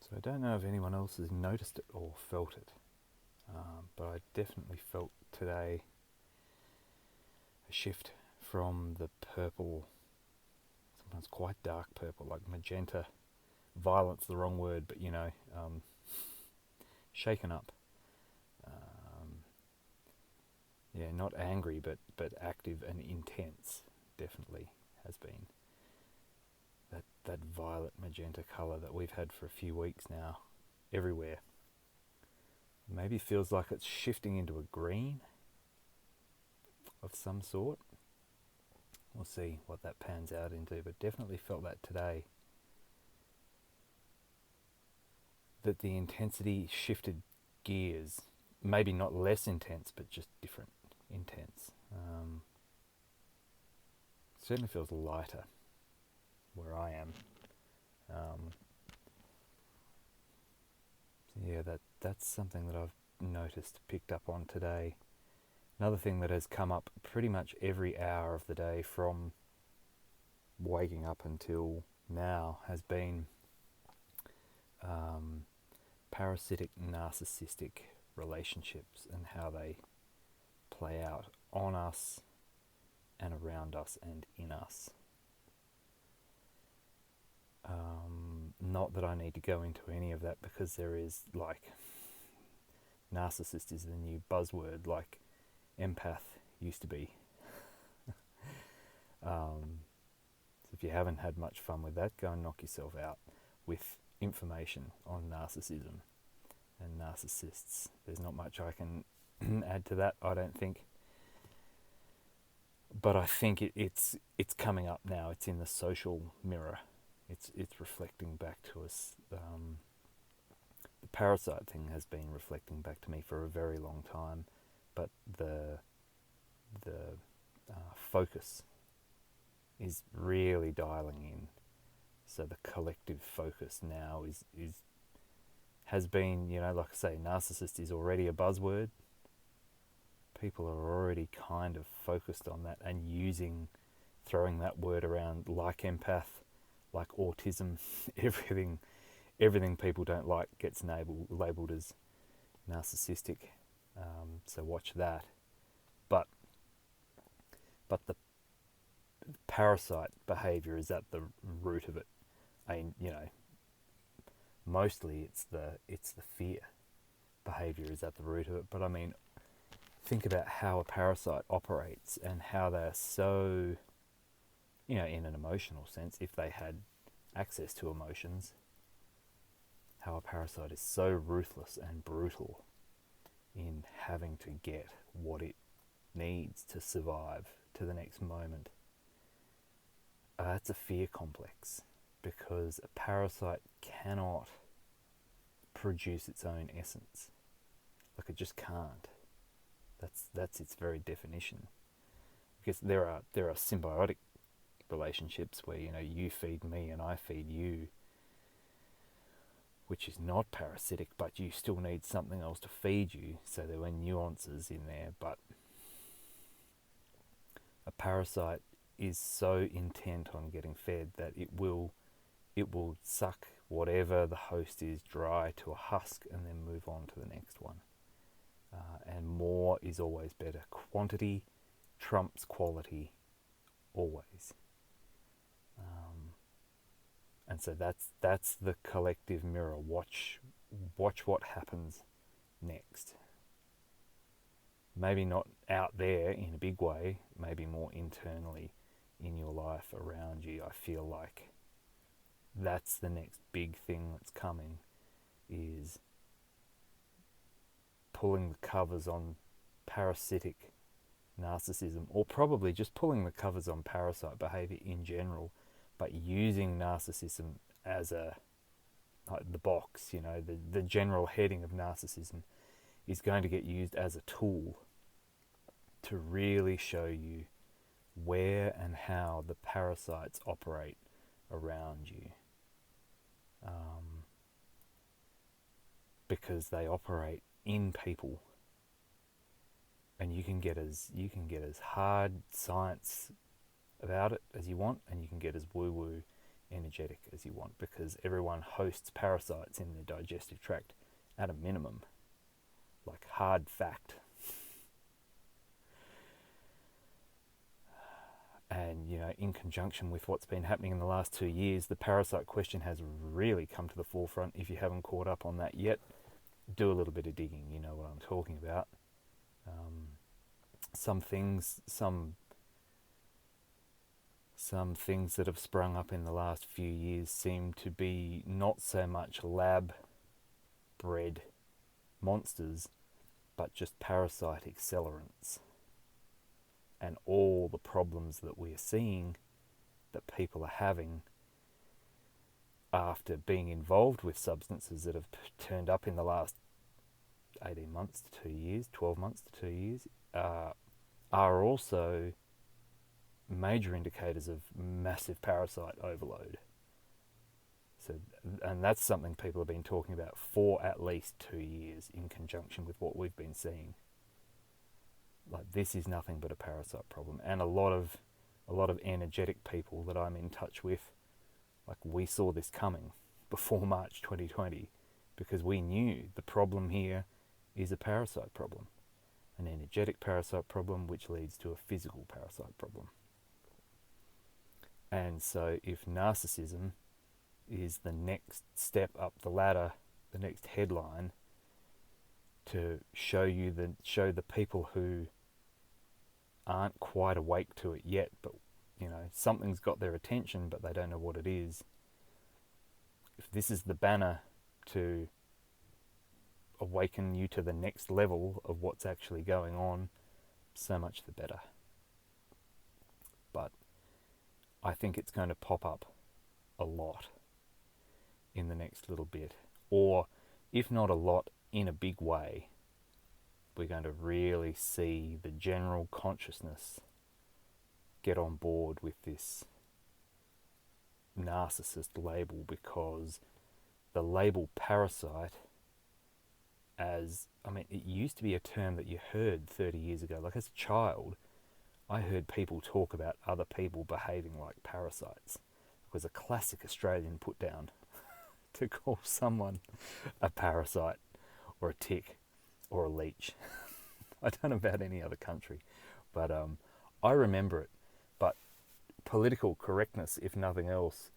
So I don't know if anyone else has noticed it or felt it, but I definitely felt today a shift from the purple, sometimes quite dark purple, like magenta. Violet's the wrong word, but shaken up. Um, yeah, not angry, but active and intense. Definitely has been that violet magenta colour that we've had for a few weeks now, everywhere. Maybe feels like it's shifting into a green of some sort. We'll see what that pans out into, but definitely felt that today. That the intensity shifted gears. Maybe not less intense, but just different intense. Certainly feels lighter where I am. Yeah, that's something that I've noticed, picked up on today. Another thing that has come up pretty much every hour of the day from waking up until now has been parasitic narcissistic relationships and how they play out on us and around us and in us. Not that I need to go into any of that, because there is, like, narcissist is the new buzzword, like empath used to be. So if you haven't had much fun with that, go and knock yourself out with information on narcissism and narcissists. There's not much I can add to that, I don't think. But I think it's coming up now. It's in the social mirror. It's reflecting back to us. The parasite thing has been reflecting back to me for a very long time, but the focus is really dialing in. So the collective focus now has been, like I say, narcissist is already a buzzword. People are already kind of focused on that and throwing that word around, like empath, like autism. everything people don't like gets labelled as narcissistic. So watch that. But the parasite behaviour is at the root of it. Mostly it's the fear behaviour is at the root of it. But think about how a parasite operates and how they're so, in an emotional sense, if they had access to emotions, how a parasite is so ruthless and brutal in having to get what it needs to survive to the next moment. That's a fear complex, because a parasite cannot produce its own essence. Like, it just can't. That's its very definition. Because there are symbiotic relationships where you feed me and I feed you, which is not parasitic, but you still need something else to feed you. So there are nuances in there, but a parasite is so intent on getting fed that it will suck whatever the host is dry to a husk and then move on to the next one. And more is always better. Quantity trumps quality, always. And so that's the collective mirror. Watch what happens next. Maybe not out there in a big way, maybe more internally in your life around you. I feel like that's the next big thing that's coming, is pulling the covers on parasitic narcissism, or probably just pulling the covers on parasite behavior in general, but using narcissism as the box, the general heading of narcissism is going to get used as a tool to really show you where and how the parasites operate around you. Because they operate in people, and you can get as hard science about it as you want, and you can get as woo-woo energetic as you want, because everyone hosts parasites in their digestive tract at a minimum. Like, hard fact. And, in conjunction with what's been happening in the last 2 years, the parasite question has really come to the forefront. If you haven't caught up on that yet, do a little bit of digging. You know what I'm talking about. Some things that have sprung up in the last few years seem to be not so much lab-bred monsters, but just parasite accelerants. And all the problems that we're seeing that people are having after being involved with substances that have turned up in the last 18 months to 2 years, 12 months to 2 years, are also major indicators of massive parasite overload. So, and that's something people have been talking about for at least 2 years in conjunction with what we've been seeing. Like, this is nothing but a parasite problem. And a lot of energetic people that I'm in touch with, like, we saw this coming before March 2020, because we knew the problem here is a parasite problem, an energetic parasite problem, which leads to a physical parasite problem. And so if narcissism is the next step up the ladder, the next headline to show the people who aren't quite awake to it yet, but something's got their attention but they don't know what it is. If this is the banner to awaken you to the next level of what's actually going on, so much the better. But I think it's going to pop up a lot in the next little bit, or if not a lot, in a big way. We're going to really see the general consciousness get on board with this narcissist label, because the label parasite, it used to be a term that you heard 30 years ago. Like, as a child, I heard people talk about other people behaving like parasites. It was a classic Australian put down to call someone a parasite or a tick or a leech. I don't know about any other country, but I remember it. But political correctness, if nothing else,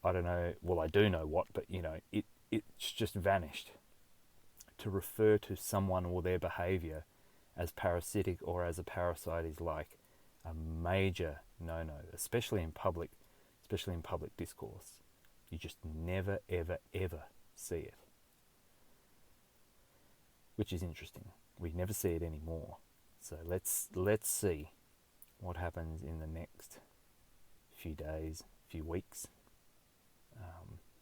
I don't know, well, I do know what, but it's just vanished. To refer to someone or their behaviour as parasitic or as a parasite is like a major no-no, especially in public discourse. You just never, ever, ever see it. Which is interesting. We never see it anymore. So let's see what happens in the next few days, few weeks.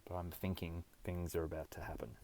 But I'm thinking things are about to happen.